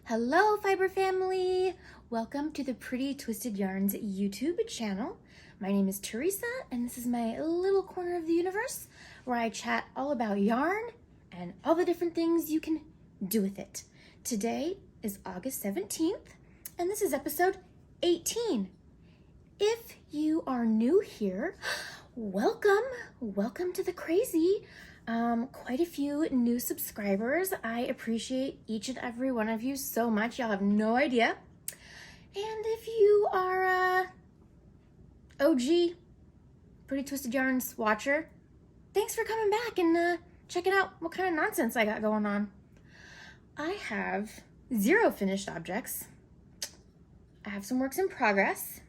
Hello, Fiber Family! Welcome to the Pretty Twisted Yarns YouTube channel. My name is Teresa, and this is my little corner of the universe where I chat all about yarn and all the different things you can do with it. Today is August 17th, and this is episode 18. If you are new here, welcome! Welcome to the crazy. Quite a few new subscribers. I appreciate each and every one of you so much. Y'all have no idea. And if you are OG Pretty Twisted Yarns watcher, thanks for coming back and checking out what kind of nonsense I got going on. I have 0 finished objects. I have some works in progress.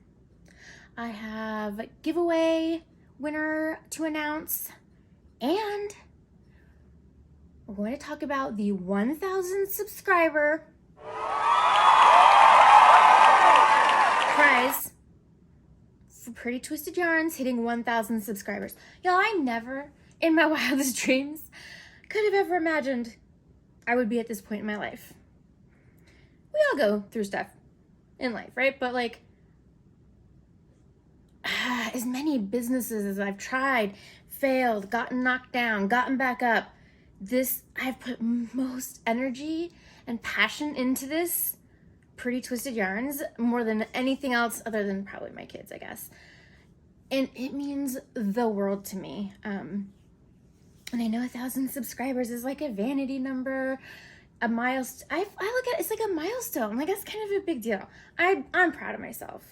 I have a giveaway winner to announce, and we're going to talk about the 1,000 subscriber prize for Pretty Twisted Yarns hitting 1,000 subscribers. Y'all, I never in my wildest dreams could have ever imagined I would be at this point in my life. We all go through stuff in life, right? But like, as many businesses as I've tried, failed, gotten knocked down, gotten back up, I've put most energy and passion into this Pretty Twisted Yarns more than anything else other than probably my kids, I guess. And it means the world to me. And I know 1,000 subscribers is like a vanity number, a milestone. I look at it, it's like a milestone. Like, that's kind of a big deal. I'm proud of myself.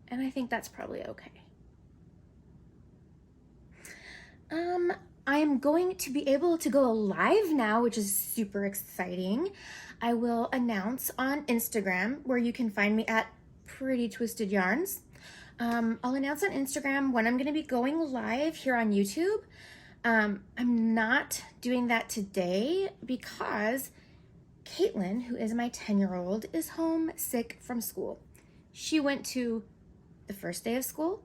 And I think that's probably okay. I'm going to be able to go live now, which is super exciting. I will announce on Instagram, where you can find me at Pretty Twisted Yarns. I'll announce on Instagram when I'm going to be going live here on YouTube. I'm not doing that today because Caitlin, who is my 10-year-old, is home sick from school. She went to the first day of school.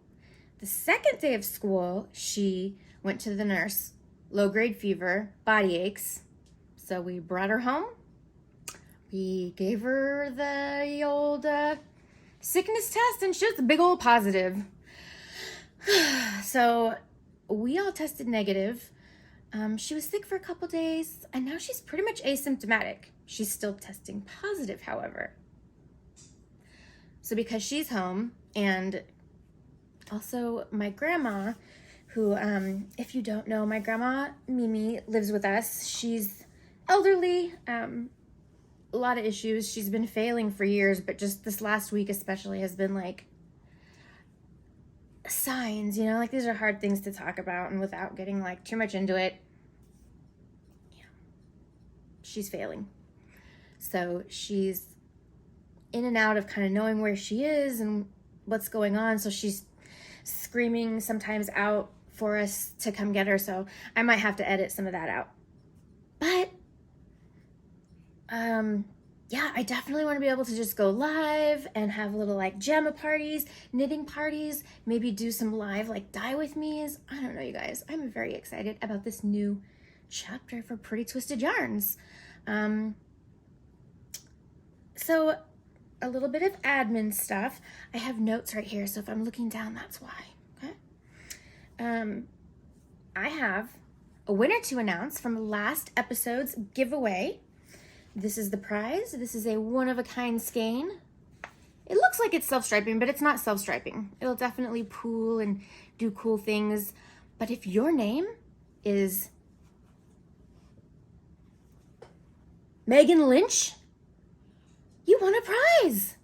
The second day of school, she went to the nurse, low-grade fever, body aches. So we brought her home. We gave her the old sickness test, and she was a big old positive. So we all tested negative. She was sick for a couple days, and now she's pretty much asymptomatic. She's still testing positive, however. So because she's home, and also my grandma, who, if you don't know, my grandma, Mimi, lives with us. She's elderly, a lot of issues. She's been failing for years, but just this last week especially has been like signs, you know, like these are hard things to talk about, and without getting like too much into it, yeah, she's failing. So she's in and out of kind of knowing where she is and what's going on. So she's screaming sometimes out for us to come get her. So I might have to edit some of that out. But yeah, I definitely want to be able to just go live and have little like jamma parties, knitting parties, maybe do some live like dye with me's. I don't know, you guys. I'm very excited about this new chapter for Pretty Twisted Yarns. So a little bit of admin stuff. I have notes right here, so if I'm looking down, that's why, okay? I have a winner to announce from last episode's giveaway. This is the prize. This is a one-of-a-kind skein. It looks like it's self-striping, but it's not self-striping. It'll definitely pool and do cool things. But if your name is Megan Lynch, you won a prize.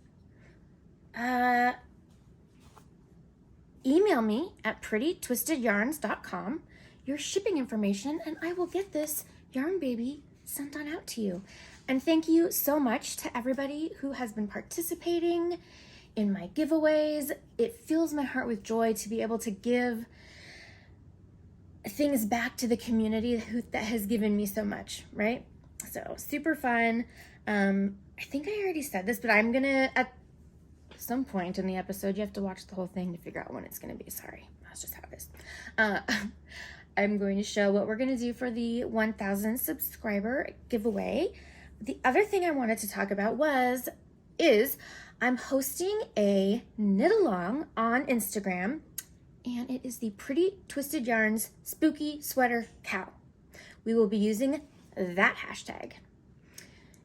Email me at prettytwistedyarns.com your shipping information, and I will get this yarn baby sent on out to you. And thank you so much to everybody who has been participating in my giveaways. It fills my heart with joy to be able to give things back to the community that has given me so much, right? So super fun. I think I already said this, but I'm gonna, at some point in the episode, you have to watch the whole thing to figure out when it's gonna be. Sorry, that's just how it is. I'm going to show what we're gonna do for the 1,000 subscriber giveaway. the other thing I wanted to talk about is I'm hosting a knit along on Instagram, and it is the Pretty Twisted Yarns Spooky Sweater Cow. We will be using that hashtag.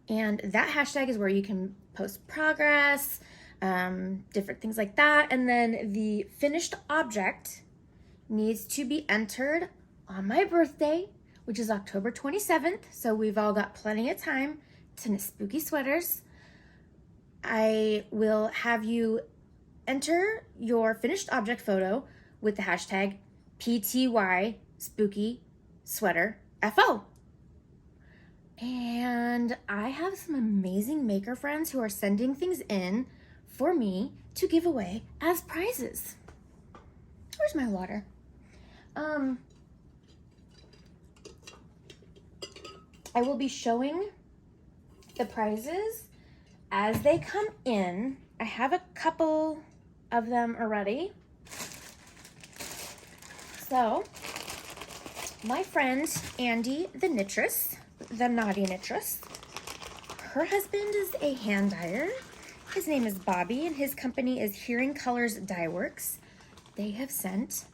And that hashtag is where you can post progress, different things like that. And then the finished object needs to be entered on my birthday, which is October 27th. So we've all got plenty of time to knit spooky sweaters. I will have you enter your finished object photo with the hashtag PTY Spooky Sweater FO. And I have some amazing maker friends who are sending things in for me to give away as prizes. Where's my water? I will be showing the prizes as they come in. I have a couple of them already. So, my friend Andy the Knittress, the naughty knittress, her husband is a hand dyer. His name is Bobby, and his company is Hearing Colors Dye Works. They have sent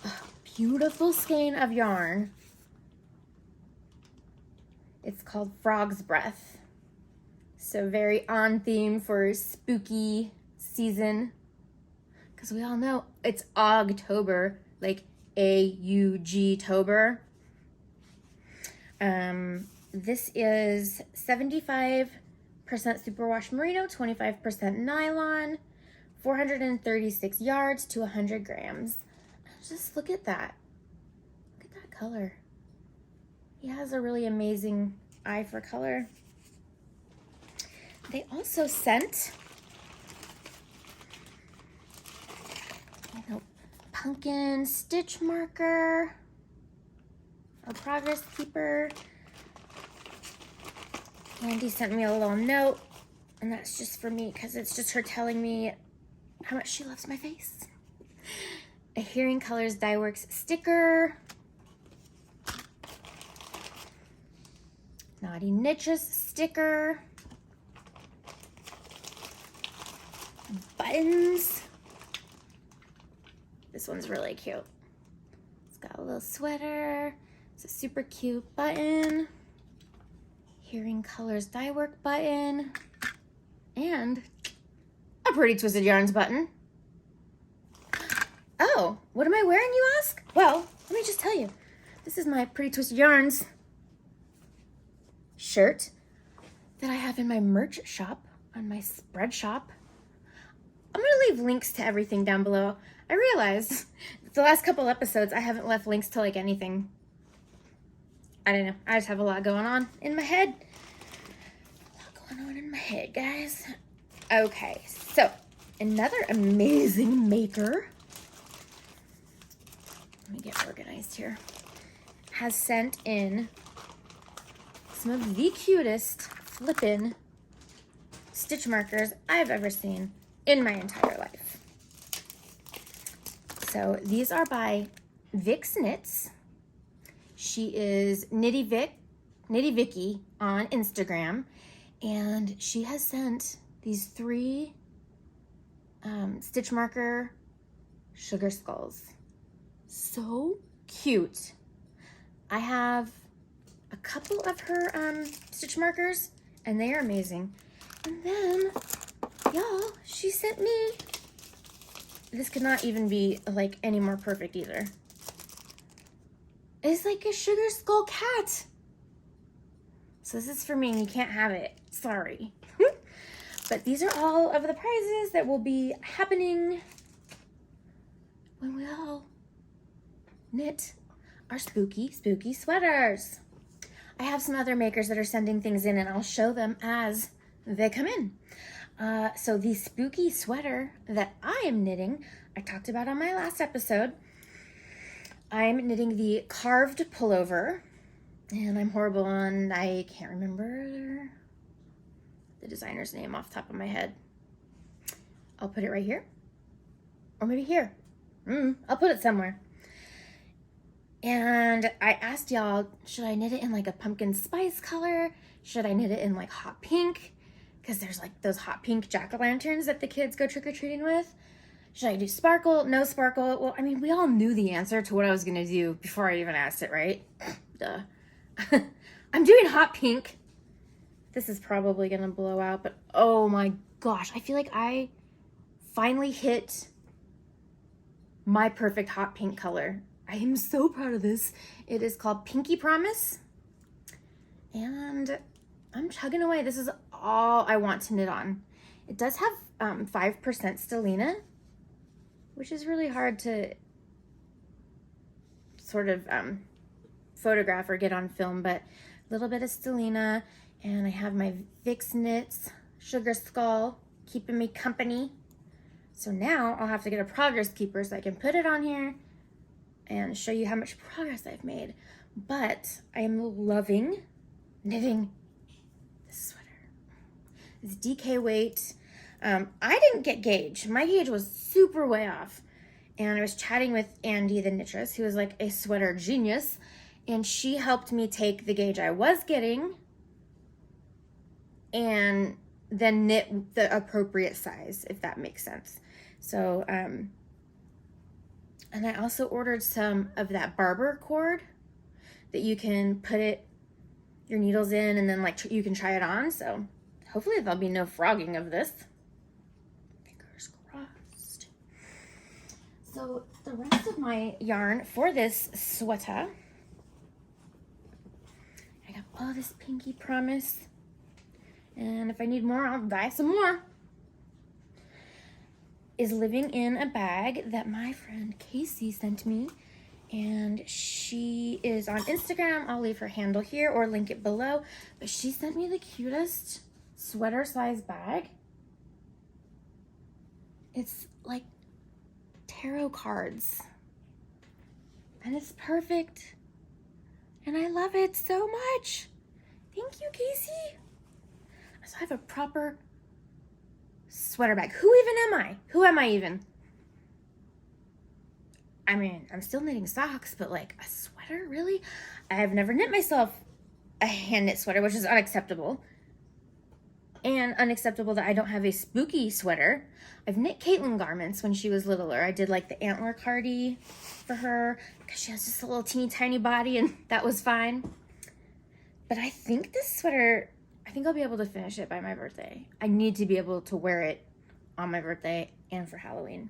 a beautiful skein of yarn. It's called Frog's Breath. So very on theme for spooky season. Because we all know it's Ogtober, like A-U-G-tober. This is 75% superwash merino, 25% nylon, 436 yards to 100 grams. Just look at that. Look at that color. He has a really amazing eye for color. They also sent pumpkin stitch marker, a progress keeper. Andy sent me a little note, and that's just for me because it's just her telling me how much she loves my face. A Hearing Colors Dye Works sticker. Naughty Knittress sticker. Buttons. This one's really cute. It's got a little sweater. It's a super cute button. Hearing Colors Dye Work button. And a Pretty Twisted Yarns button. Oh, what am I wearing, you ask? Well, let me just tell you. This is my Pretty Twisted Yarns shirt that I have in my merch shop, on my spread shop. I'm gonna leave links to everything down below. I realized the last couple episodes I haven't left links to like anything. I don't know. I just have a lot going on in my head. A lot going on in my head, guys. Okay, so another amazing maker, let me get organized here, has sent in some of the cutest flippin' stitch markers I've ever seen in my entire life. So these are by Vix Knits. She is Knitty Vicky on Instagram, and she has sent these 3 stitch marker sugar skulls. So cute. I have a couple of her stitch markers, and they are amazing. And then, y'all, she sent me, this could not even be like any more perfect either. It's like a sugar skull cat. So this is for me, and you can't have it. Sorry. But these are all of the prizes that will be happening when we all knit our spooky, spooky sweaters. I have some other makers that are sending things in, and I'll show them as they come in. So the spooky sweater that I am knitting, I talked about on my last episode. I'm knitting the carved pullover, and I'm horrible on, I can't remember the designer's name off the top of my head. I'll put it right here, or maybe here. I'll put it somewhere. And I asked y'all, should I knit it in like a pumpkin spice color? Should I knit it in like hot pink? Because there's like those hot pink jack-o'-lanterns that the kids go trick-or-treating with. Should I do sparkle? No sparkle? Well, I mean, we all knew the answer to what I was gonna do before I even asked it, right? Duh. I'm doing hot pink. This is probably gonna blow out, but oh my gosh, I feel like I finally hit my perfect hot pink color. I am so proud of this. It is called Pinky Promise, and I'm chugging away. This is all I want to knit on. It does have 5% stellina, which is really hard to sort of photograph or get on film, but a little bit of stellina, and I have my Vicks Knits Sugar Skull keeping me company. So now I'll have to get a progress keeper so I can put it on here and show you how much progress I've made. But I am loving knitting this sweater. It's DK weight. I didn't get gauge. My gauge was super way off. And I was chatting with Andy, the knittress, who is like a sweater genius, and she helped me take the gauge I was getting and then knit the appropriate size, if that makes sense. So, and I also ordered some of that barber cord that you can put your needles in, and then like you can try it on. So hopefully there'll be no frogging of this. Fingers crossed. So the rest of my yarn for this sweater, I got all this Pinky Promise, and if I need more, I'll buy some more, is living in a bag that my friend Casey sent me, and she is on Instagram. I'll leave her handle here or link it below, but she sent me the cutest sweater size bag. It's like tarot cards, and it's perfect, and I love it so much. Thank you, Casey. So I have a proper sweater bag. Who even am I? Who am I even? I mean, I'm still knitting socks, but like a sweater, really? I've never knit myself a hand knit sweater, which is unacceptable. And unacceptable that I don't have a spooky sweater. I've knit Caitlin garments when she was littler. I did like the antler cardi for her because she has just a little teeny tiny body, and that was fine. But I think this sweater, I think I'll be able to finish it by my birthday. I need to be able to wear it on my birthday and for Halloween.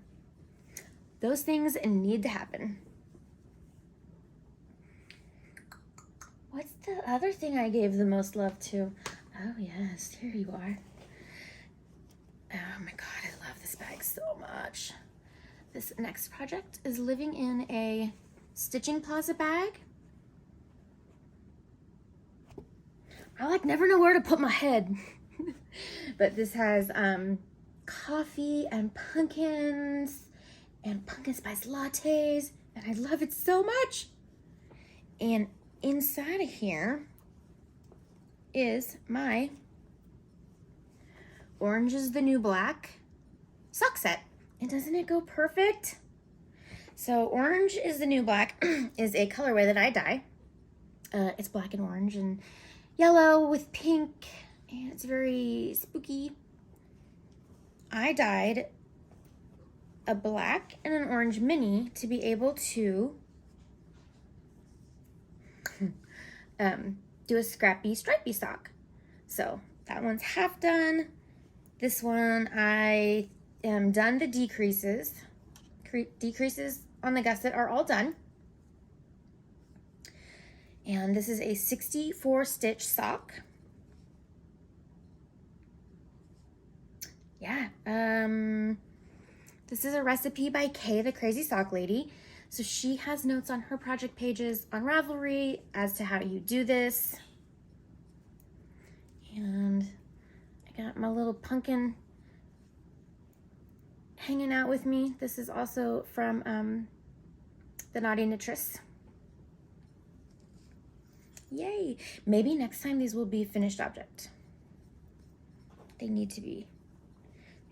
Those things need to happen. What's the other thing I gave the most love to? Oh yes, here you are. Oh my God, I love this bag so much. This next project is living in a Stitching Plaza bag. I like never know where to put my head. But this has coffee and pumpkins and pumpkin spice lattes, and I love it so much. And inside of here is my Orange is the New Black sock set. And doesn't it go perfect? So Orange is the New Black is a colorway that I dye. It's black and orange and yellow with pink, and it's very spooky. I dyed a black and an orange mini to be able to do a scrappy stripy sock. So that one's half done. This one I am done the decreases. Decreases on the gusset are all done. And this is a 64 stitch sock. Yeah, this is a recipe by Kay, the Crazy Sock Lady. So she has notes on her project pages on Ravelry as to how you do this. And I got my little pumpkin hanging out with me. This is also from the Naughty Knittress. Yay! Maybe next time these will be finished object. They need to be.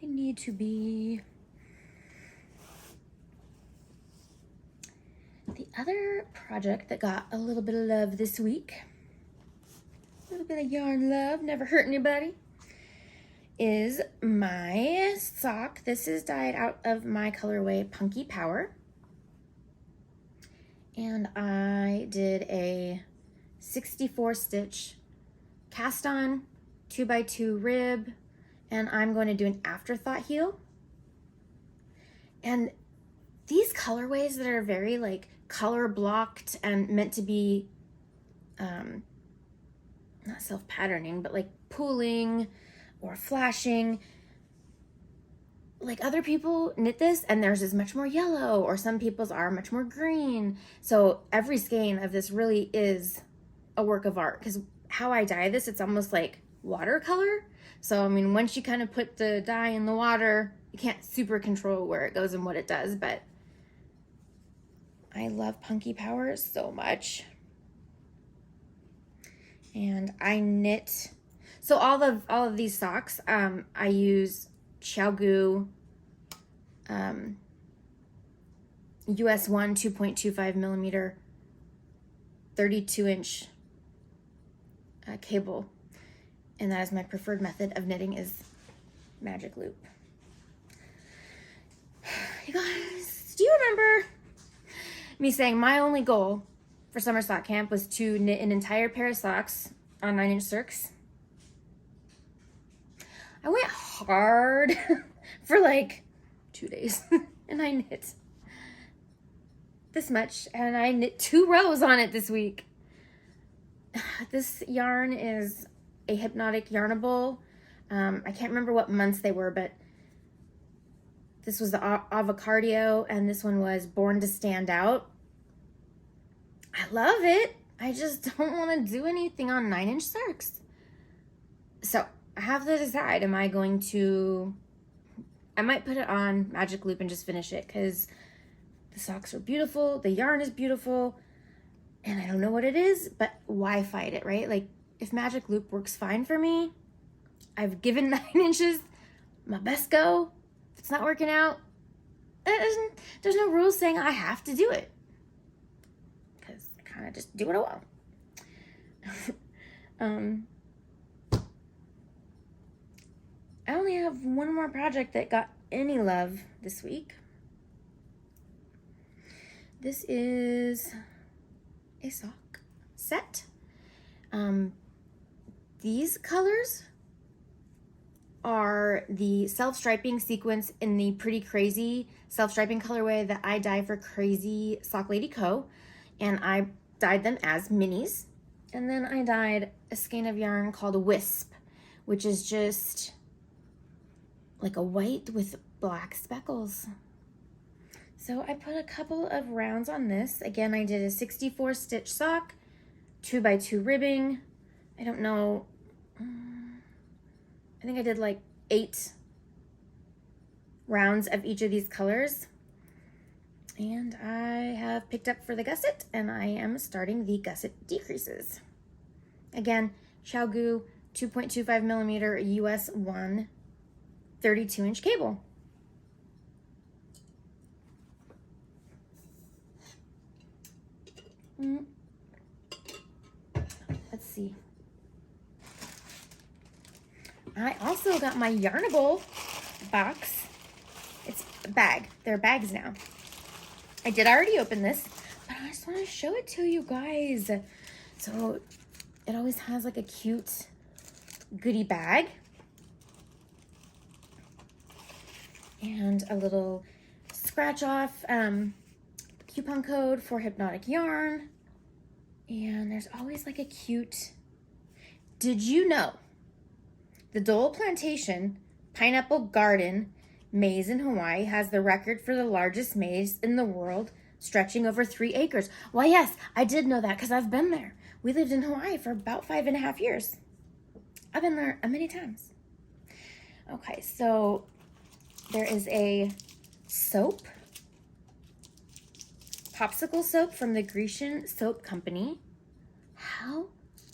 They need to be. The other project that got a little bit of love this week a little bit of yarn love, never hurt anybody, is my sock. This is dyed out of my colorway Punky Power. And I did a 64 stitch cast on 2x2 rib, and I'm going to do an afterthought heel. And these colorways that are very like color blocked and meant to be not self-patterning, but like pooling or flashing, like other people knit this and theirs is much more yellow, or some people's are much more green. So every skein of this really is a work of art, because how I dye this, it's almost like watercolor. So I mean, once you kind of put the dye in the water, you can't super control where it goes and what it does, but I love Punky Power so much. And I knit, so all of these socks, I use Xiaogu US 1 2.25 millimeter 32-inch cable, and that is my preferred method of knitting, is magic loop. You guys, do you remember me saying my only goal for summer sock camp was to knit an entire pair of socks on 9-inch circs? I went hard for like 2 days and I knit this much, and I knit 2 rows on it this week. This yarn is a Hypnotic Yarnable. I can't remember what months they were, but this was the Avocardio and this one was Born to Stand Out. I love it. I just don't want to do anything on 9-inch circs. So I have to decide, am I going to, I might put it on magic loop and just finish it, because the socks are beautiful, the yarn is beautiful, and I don't know what it is, but why fight it, right? Like, if magic loop works fine for me, I've given 9 inches my best go. If it's not working out, there's no rules saying I have to do it, because I kind of just do what I want. I only have one more project that got any love this week. This is a sock set. These colors are the self-striping sequence in the Pretty Crazy self-striping colorway that I dye for Crazy Sock Lady Co. And I dyed them as minis. And then I dyed a skein of yarn called Wisp, which is just like a white with black speckles. So I put a couple of rounds on this. Again, I did a 64 stitch sock, 2x2 ribbing. I don't know, I think I did like 8 rounds of each of these colors. And I have picked up for the gusset, and I am starting the gusset decreases. Again, Xiaogu 2.25 millimeter US 1 32-inch cable. Let's see. I also got my Yarnable box. It's a bag. They're bags now. I did already open this, but I just want to show it to you guys. So it always has like a cute goodie bag and a little scratch off coupon code for Hypnotic Yarn. And there's always like a cute, did you know the Dole Plantation Pineapple Garden maze in Hawaii has the record for the largest maze in the world, stretching over 3 acres? Well, yes, I did know that because I've been there. We lived in Hawaii for about 5.5 years. I've been there many times. Okay, so there is a soap, popsicle soap from the Grecian Soap Company. How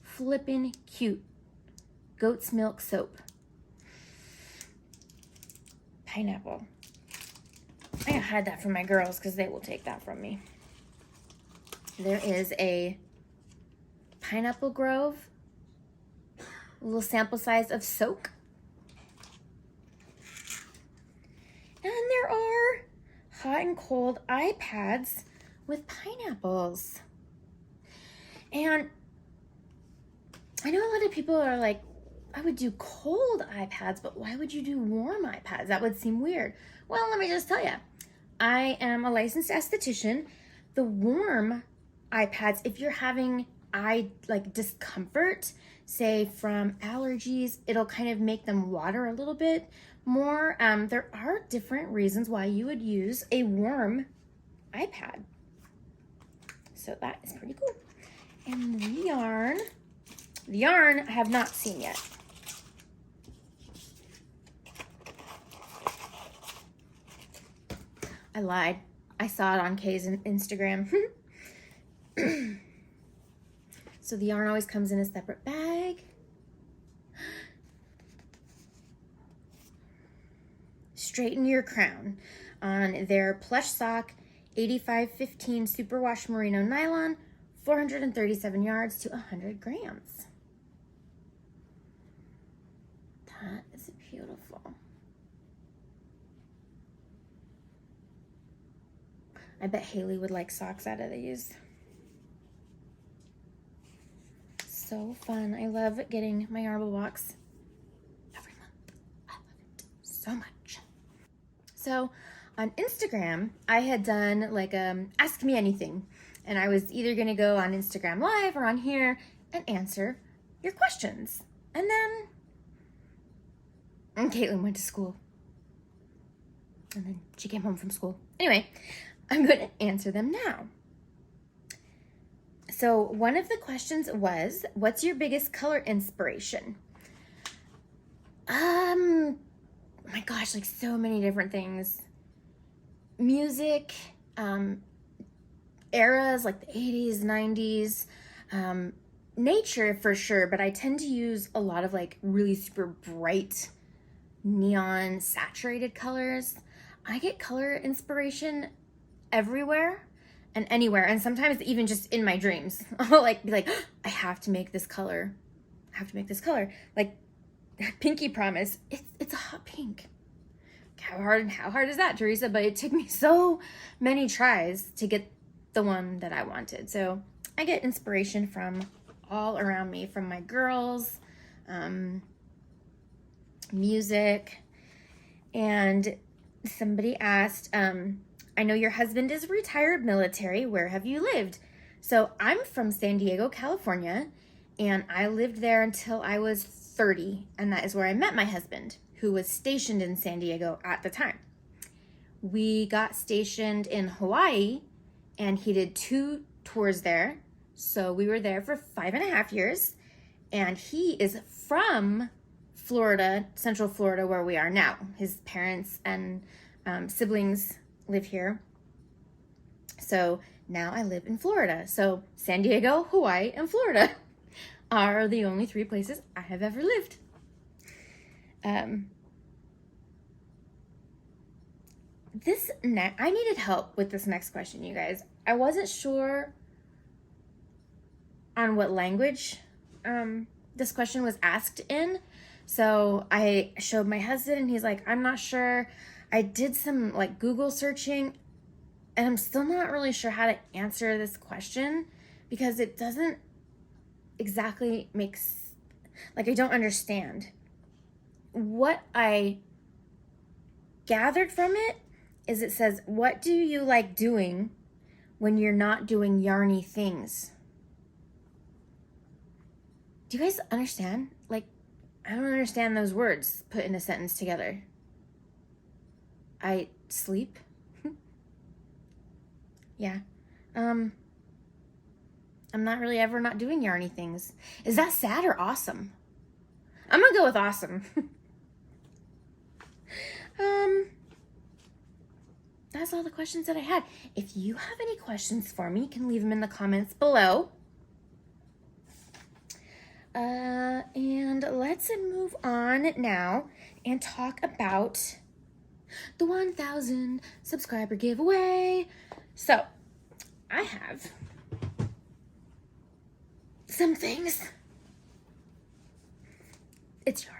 flippin' cute. Goat's milk soap. Pineapple. I gotta hide that from my girls because they will take that from me. There is a Pineapple Grove a little sample size of soak. And there are hot and cold iPads with pineapples. And I know a lot of people are like, I would do cold iPads, but why would you do warm iPads? That would seem weird. Well, let me just tell you, I am a licensed esthetician. The warm iPads, if you're having eye discomfort, say from allergies, it'll kind of make them water a little bit more. There are different reasons why you would use a warm iPad. So that is pretty cool. And the yarn I have not seen yet. I lied. I saw it on Kay's Instagram. So the yarn always comes in a separate bag. Straighten your crown on their plush sock 8515 superwash merino nylon, 437 yards to 100 grams. That is beautiful. I bet Haley would like socks out of these. So fun. I love getting my Yarnable box every month. I love it so much. So on Instagram, I had done like Ask Me Anything. And I was either going to go on Instagram Live or on here and answer your questions. And then Caitlin went to school. And then she came home from school. Anyway, I'm going to answer them now. So one of the questions was, what's your biggest color inspiration? My gosh, like so many different things. Music, eras like the 80s, 90s, nature for sure, but I tend to use a lot of like really super bright neon saturated colors. I get color inspiration everywhere and anywhere, and sometimes even just in my dreams. I'll like be like, I have to make this color. I have to make this color. Like Pinky Promise, it's a hot pink. How hard is that, Teresa? But it took me so many tries to get the one that I wanted. So I get inspiration from all around me, from my girls, music. And somebody asked, I know your husband is retired military. Where have you lived? So I'm from San Diego, California, and I lived there until I was 30. And that is where I met my husband, who was stationed in San Diego at the time. We got stationed in Hawaii, and he did 2 tours there. So we were there for 5.5 years. And he is from Florida, Central Florida, where we are now. His parents and siblings live here. So now I live in Florida. So San Diego, Hawaii, and Florida are the only 3 places I have ever lived. I needed help with this next question, you guys. I wasn't sure on what language this question was asked in. So I showed my husband and he's like, I'm not sure. I did some like Google searching and I'm still not really sure how to answer this question because it doesn't exactly make like I don't understand. What I gathered from it is it says, what do you like doing when you're not doing yarny things? Do you guys understand? Like, I don't understand those words put in a sentence together. I sleep. Yeah. I'm not really ever not doing yarny things. Is that sad or awesome? I'm gonna go with awesome. That's all the questions that I had. If you have any questions for me, you can leave them in the comments below. And let's move on now and talk about the 1,000 subscriber giveaway. So I have some things it's yarn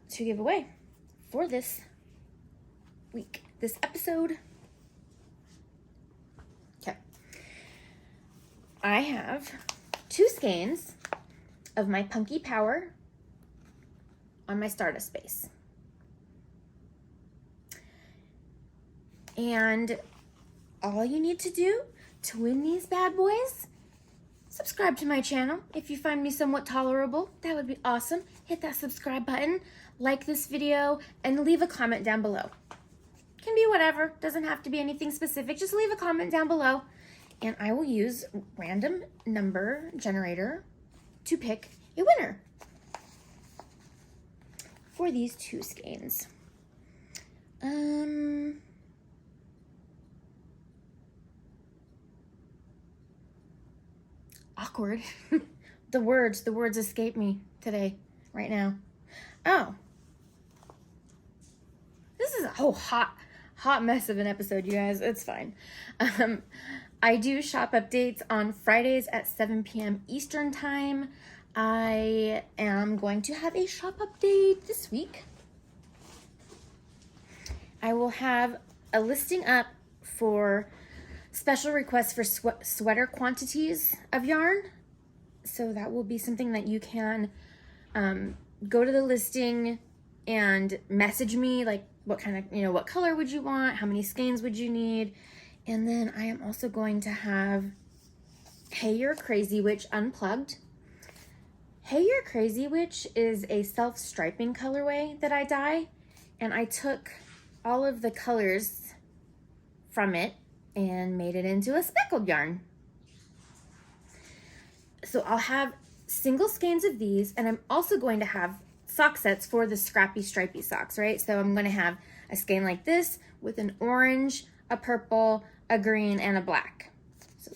to give away for this week, this episode. Okay. I have 2 skeins of my Punky Power on my Stardust base. And all you need to do to win these bad boys, subscribe to my channel. If you find me somewhat tolerable, that would be awesome. Hit that subscribe button, like this video, and leave a comment down below. Can be whatever, doesn't have to be anything specific. Just leave a comment down below, and I will use random number generator to pick a winner for these 2 skeins. Awkward. The words escape me today, right now. Oh. This is a whole hot mess of an episode, you guys. It's fine. I do shop updates on Fridays at 7 p.m. Eastern time. I am going to have a shop update this week. I will have a listing up for special requests for sweater quantities of yarn. So that will be something that you can go to the listing and message me, like what kind of, what color would you want? How many skeins would you need? And then I am also going to have Hey You're Crazy Witch Unplugged. Hey You're Crazy Witch is a self-striping colorway that I dye. And I took all of the colors from it and made it into a speckled yarn. So I'll have single skeins of these, and I'm also going to have sock sets for the scrappy stripy socks, right? So I'm going to have a skein like this with an orange, a purple, a green, and a black. So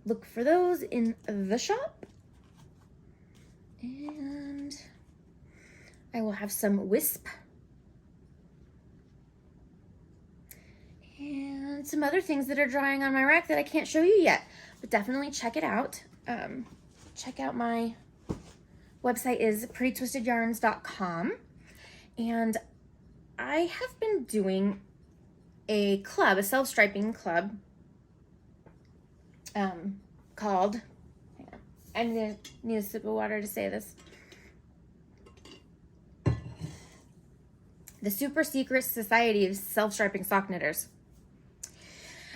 look for those in the shop. And I will have some wisp and some other things that are drying on my rack that I can't show you yet, but definitely check it out. Check out my website is prettytwistedyarns.com, and I have been doing a club, a self-striping club, called, hang on, I need a sip of water to say this. The Super Secret Society of Self-Striping Sock Knitters.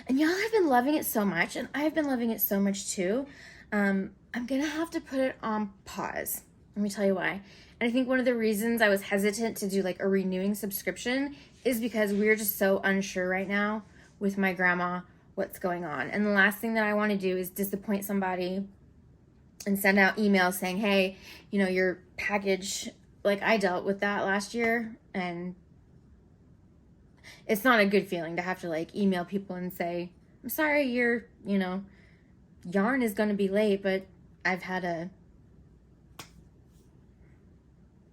And y'all have been loving it so much, and I've been loving it so much too. I'm gonna have to put it on pause. Let me tell you why. And I think one of the reasons I was hesitant to do like a renewing subscription is because we're just so unsure right now with my grandma what's going on. And the last thing that I want to do is disappoint somebody and send out emails saying, hey, your package, like I dealt with that last year, and it's not a good feeling to have to like email people and say, I'm sorry, your, yarn is going to be late, but I've had a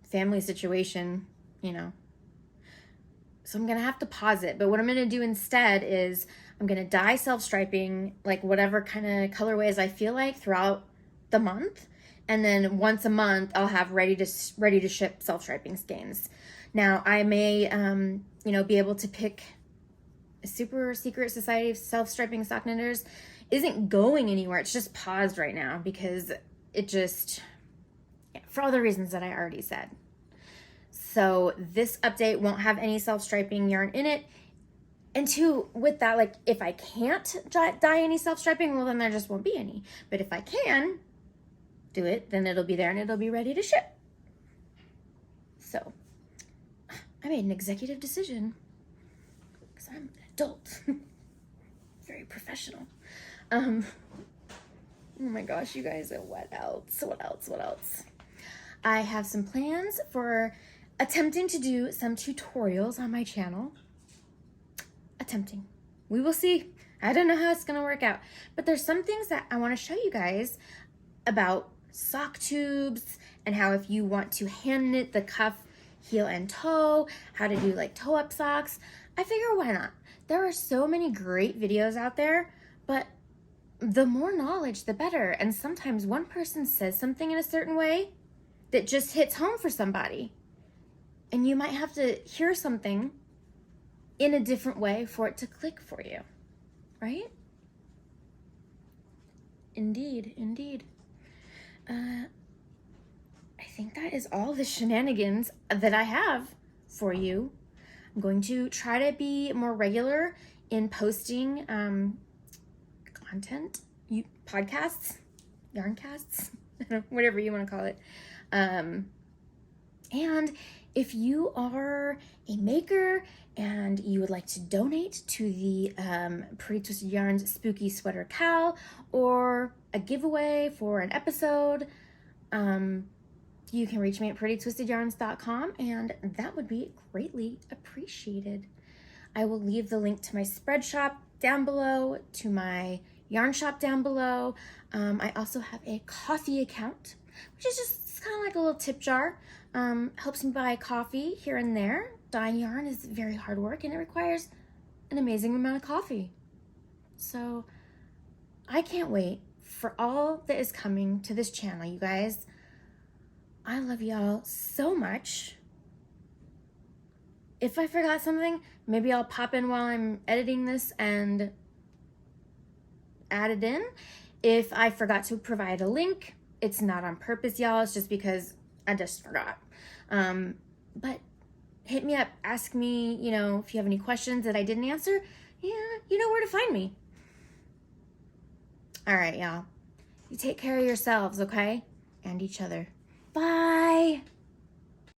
family situation, so I'm going to have to pause it. But what I'm going to do instead is I'm going to dye self-striping, like whatever kind of colorways I feel like throughout the month. And then once a month, I'll have ready to ship self-striping skeins. Now, I may, be able to pick a Super Secret Society of Self-Striping Sock Knitters isn't going anywhere. It's just paused right now because it just, for all the reasons that I already said. So this update won't have any self-striping yarn in it. And two, with that, like if I can't dye any self-striping, well then there just won't be any. But if I can do it, then it'll be there and it'll be ready to ship. So I made an executive decision because I'm an adult. Very professional. Oh my gosh, you guys, what else? I have some plans for attempting to do some tutorials on my channel. Attempting. We will see. I don't know how it's going to work out. But there's some things that I want to show you guys about sock tubes and how if you want to hand knit the cuff, heel, and toe, how to do like toe up socks. I figure why not? There are so many great videos out there, but the more knowledge, the better. And sometimes one person says something in a certain way, that just hits home for somebody. And you might have to hear something in a different way for it to click for you, right? Indeed, indeed. I think that is all the shenanigans that I have for you. I'm going to try to be more regular in posting content, podcasts, yarncasts, whatever you want to call it. And if you are a maker and you would like to donate to the Pretty Twisted Yarns Spooky Sweater Cal or a giveaway for an episode, you can reach me at prettytwistedyarns.com, and that would be greatly appreciated. I will leave the link to my spread shop down below, to my yarn shop down below. I also have a coffee account, which is just kind of like a little tip jar. Helps me buy coffee here and there. Dyeing yarn is very hard work and it requires an amazing amount of coffee. So I can't wait for all that is coming to this channel, you guys. I love y'all so much. If I forgot something, maybe I'll pop in while I'm editing this and add it in. If I forgot to provide a link, it's not on purpose, y'all. It's just because I just forgot. But hit me up. Ask me, if you have any questions that I didn't answer. Yeah, you know where to find me. All right, y'all. You take care of yourselves, okay? And each other. Bye.